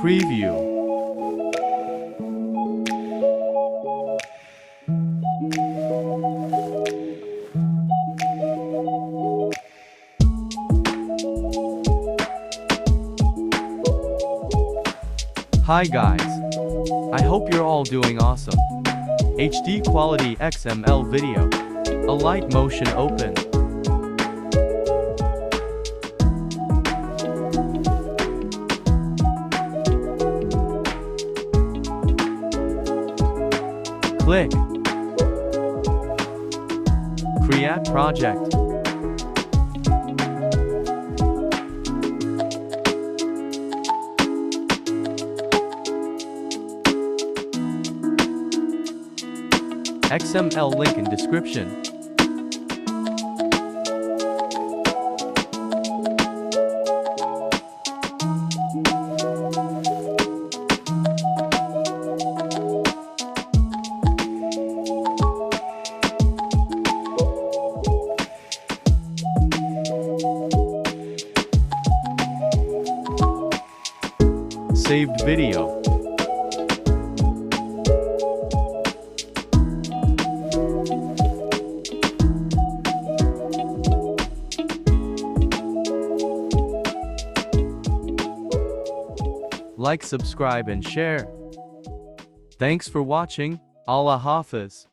Preview. Hi guys. I hope you're all doing awesome. HD quality XML video. Alight motion open. Click. Create project. XML link in description. Saved video. Like, subscribe and share. Thanks for watching. Allah Hafiz.